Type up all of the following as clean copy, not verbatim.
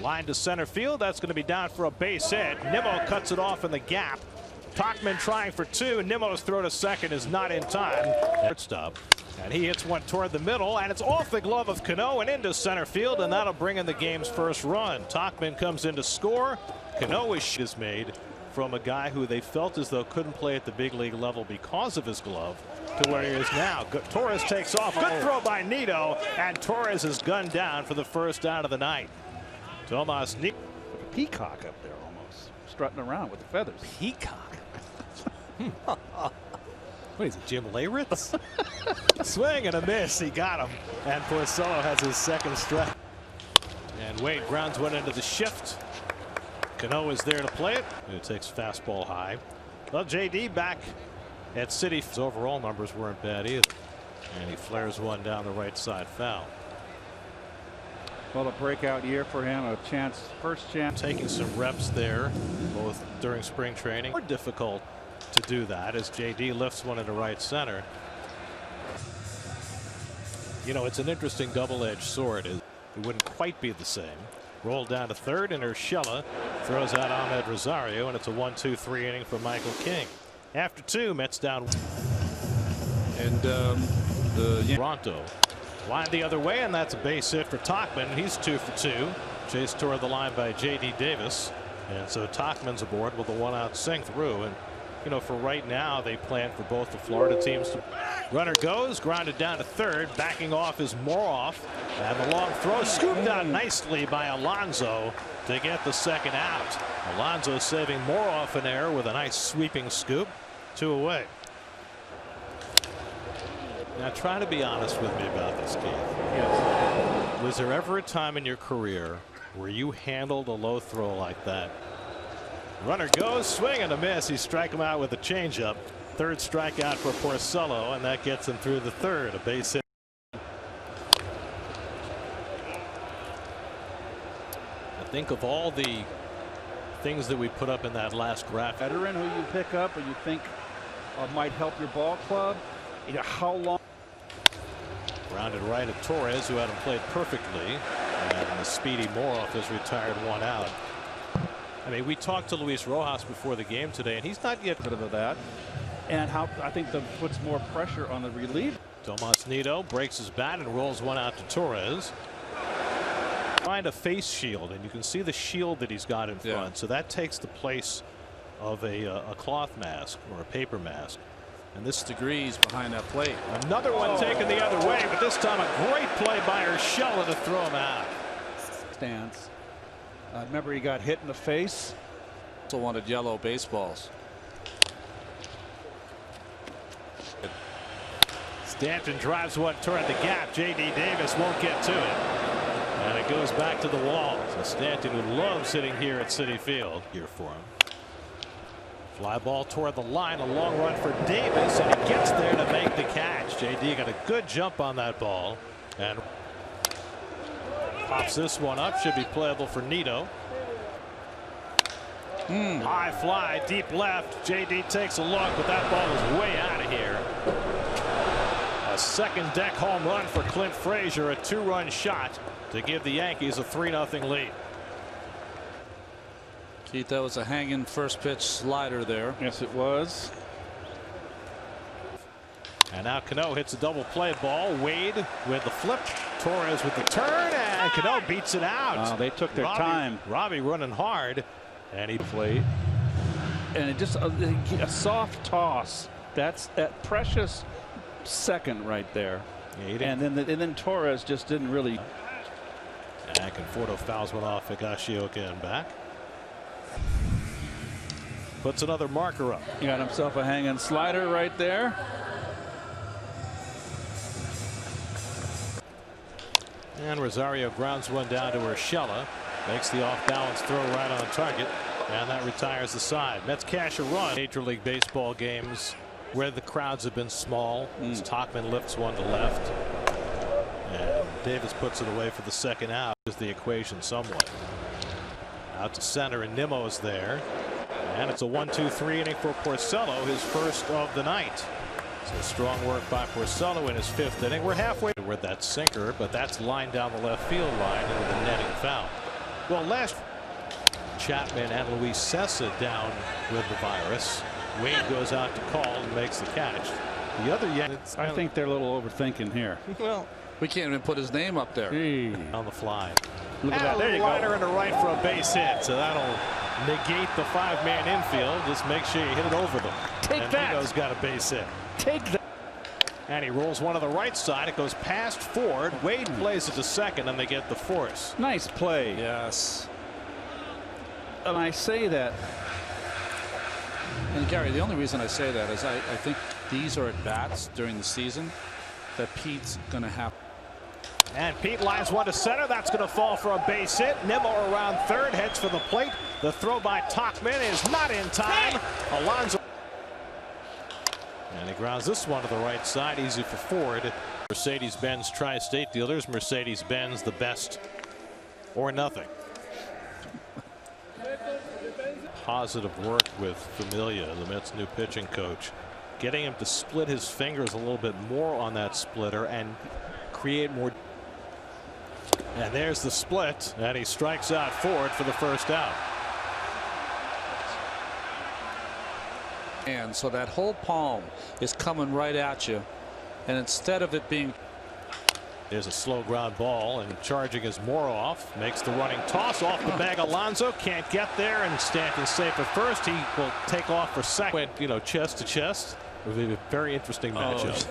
Line to center field. That's going to be down for a base hit. Nimmo cuts it off in the gap. Tauchman trying for two. Nimmo's throw to second is not in time. Stop. And he hits one toward the middle, and it's off the glove of Cano and into center field, and that'll bring in the game's first run. Tauchman comes in to score. Cano is made from a guy who they felt as though couldn't play at the big league level because of his glove to where he is now. Torres takes off. Good throw by Nito, and Torres is gunned down for the first out of the night. Tomas Nito. A peacock up there almost, strutting around with the feathers. Peacock. What is it, Jim Leyritz? Swing and a miss. He got him. And Porcello has his second strike. And Wade grounds one into the shift. Cano is there to play it. It takes fastball high. Well, JD back at Citi. His overall numbers weren't bad either. And he flares one down the right side foul. Well, a breakout year for him, a chance, first chance. Taking some reps there, both during spring training. More difficult to do that as JD lifts one into right center. You know, it's an interesting double-edged sword. It wouldn't quite be the same. Rolled down to third, and Urshela throws out Ahmed Rosario, and it's a 1-2-3 inning for Michael King. After two, Mets down. And Toronto line the other way, and that's a base hit for Tauchman. He's 2 for 2. Chased toward the line by J.D. Davis, and so Tauchman's aboard with a one-out sing through. And you know, for right now, they plan for both the Florida teams to. Runner goes, grounded down to third. Backing off is Moroff, and the long throw scooped out nicely by Alonso to get the second out. Alonso saving Moroff an error with a nice sweeping scoop. 2 away. Now try to be honest with me about this, Keith. Yes. Was there ever a time in your career where you handled a low throw like that? Runner goes, swing and a miss. He strike him out with a changeup. Third strikeout for Porcello, and that gets him through the third. A base hit. I think of all the things that we put up in that last graphic. Veteran who you pick up or you think might help your ball club. You know, how long? Grounded right at Torres, who hadn't played perfectly, and the speedy Moroff has retired one out. I mean, we talked to Luis Rojas before the game today, and he's not yet bit of that. And how I think that puts more pressure on the reliever. Tomas Nito breaks his bat and rolls one out to Torres. Find a face shield, and you can see the shield that he's got in front. So that takes the place of a cloth mask or a paper mask. And this degrees behind that plate. Another one taken the other way, but this time a great play by Urshela to throw him out. Stance. Remember, he got hit in the face. Also wanted yellow baseballs. Stanton drives one toward the gap. J.D. Davis won't get to it. And it goes back to the wall. So Stanton, who loves sitting here at Citi Field, here for him. Fly ball toward the line. A long run for Davis, and he gets there to make the catch. J.D. got a good jump on that ball. And pops this one up. Should be playable for Nito. High fly, deep left. JD takes a look, but that ball is way out of here. A second deck home run for Clint Frazier, a 2-run shot to give the Yankees a 3-0 lead. Keith, that was a hanging first pitch slider there. Yes, it was. And now Cano hits a double play ball. Wade with the flip. Torres with the turn, and Cano beats it out. They took their time. Robbie running hard, and he played. And it just a soft toss. That's that precious second right there. Yeah, and then Torres just didn't really. And Conforto fouls one off Higashioka and back. Puts another marker up. He got himself a hanging slider right there. And Rosario grounds one down to Urshela. Makes the off-balance throw right on target. And that retires the side. Mets cash a run. Major League Baseball games where the crowds have been small. As Tauchman lifts one to left. And Davis puts it away for the second out. Is the equation somewhat. Out to center, and Nimmo is there. And it's a 1-2-3 inning for Porcello, his first of the night. So strong work by Porcello in his 5th inning. We're halfway with that sinker, but that's lined down the left field line into the netting foul. Well, last Chapman and Luis Sessa down with the virus. Wade goes out to call and makes the catch. The other Yankees, I think they're a little overthinking here. well, We can't even put his name up there. Hey. on the fly. Look at that. There you Liner go. into right for a base hit, so that'll negate the 5-man infield. Just make sure you hit it over them. Take and that. Nino's got a base hit. Take that. And he rolls one to the right side. It goes past Ford. Wade plays it to second, and they get the force. Nice play. Yes. And I say that. And Gary, the only reason I say that is I think these are at bats during the season that Pete's going to have. And Pete lines one to center. That's going to fall for a base hit. Nimmo around third, heads for the plate. The throw by Tachman is not in time. Alonso. And he grounds this one to the right side. Easy for Ford. Mercedes-Benz Tri-State dealers. Mercedes-Benz the best or nothing. Positive work with Familia, the Mets' new pitching coach. Getting him to split his fingers a little bit more on that splitter and create more. And there's the split, and he strikes out Ford for the first out. And so that whole palm is coming right at you. And instead of it being. There's a slow ground ball, and charging is Moroff. Makes the running toss off the bag. Alonso can't get there, and Stanton's safe at first. He will take off for second. Went, you know, chest to chest. It would be a very interesting matchup.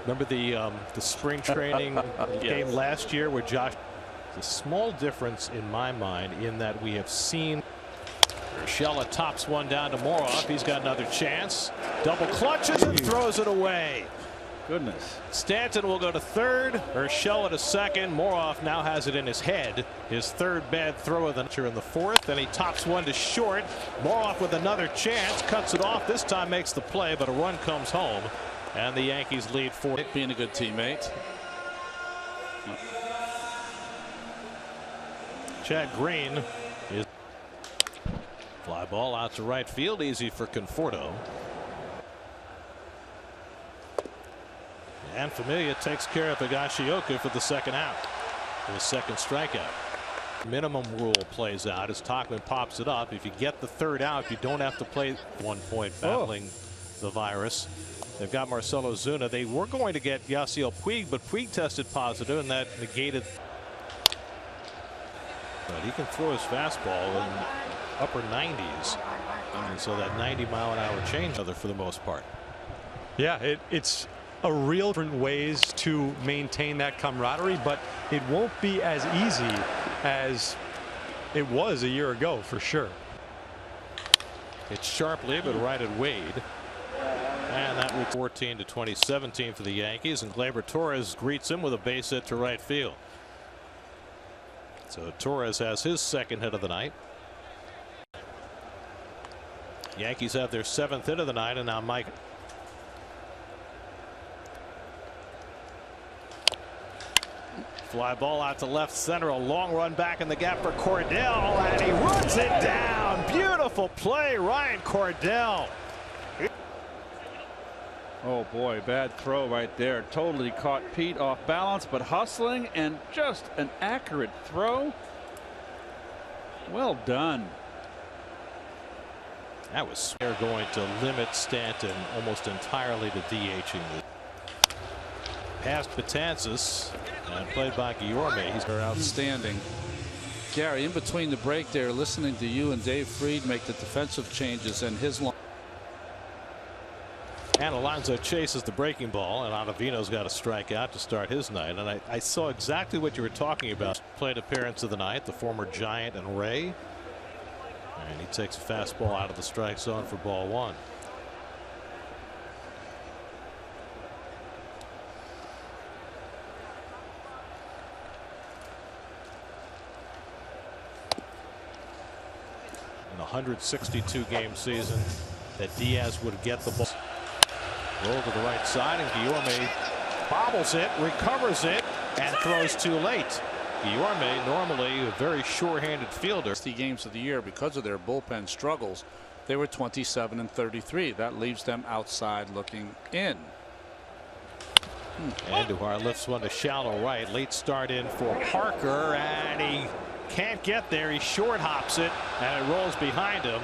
Remember the spring training game last year where Josh. A small difference in my mind in that we have seen Urshela tops one down to Moroff. He's got another chance. Double clutches and throws it away. Goodness. Stanton will go to third. Urshela to second. Moroff now has it in his head. His third bad throw of the night in the fourth, and he tops one to short. Moroff with another chance, cuts it off. This time makes the play, but a run comes home, and the Yankees lead 4. Being a good teammate. Chad Green is fly ball out to right field, easy for Conforto. And Familia takes care of Higashioka for the second out. For the second strikeout. Minimum rule plays out as Tachman pops it up. If you get the third out, you don't have to play 1 point battling the virus. They've got Marcelo Zuna. They were going to get Yasiel Puig, but Puig tested positive, and that negated. But he can throw his fastball in upper 90s. And so that 90-mile-an-hour change for the most part. Yeah, it's a real different ways to maintain that camaraderie, but it won't be as easy as it was a year ago for sure. It's sharply, but right at Wade. And that was 14 to 2017 for the Yankees, and Gleyber Torres greets him with a base hit to right field. So Torres has his second hit of the night. Yankees have their 7th hit of the night, and now Mike. Fly ball out to left center, a long run back in the gap for Cordell, and he runs it down. Beautiful play, Ryan Cordell. Oh boy, bad throw right there. Totally caught Pete off balance, but hustling and just an accurate throw. Well done. That was. They're going to limit Stanton almost entirely to DHing. Past Betances and played by Guillorme. He's Outstanding. Gary, in between the break there, listening to you and Dave Freed make the defensive changes, and his line. And Alonso chases the breaking ball, and Ottavino's got a strikeout to start his night. And I saw exactly what you were talking about. Plate appearance of the night, the former Giant and Ray. And he takes a fastball out of the strike zone for ball 1. In a 162 game season that Diaz would get the ball. Roll to the right side, and Guillorme bobbles it, recovers it, and throws too late. Guillorme, normally a very sure-handed fielder. 60 games of the year, because of their bullpen struggles, they were 27 and 33. That leaves them outside looking in. Andujar lifts one to shallow right. Late start in for Parker, and he Can't get there. He short hops it, and it rolls behind him.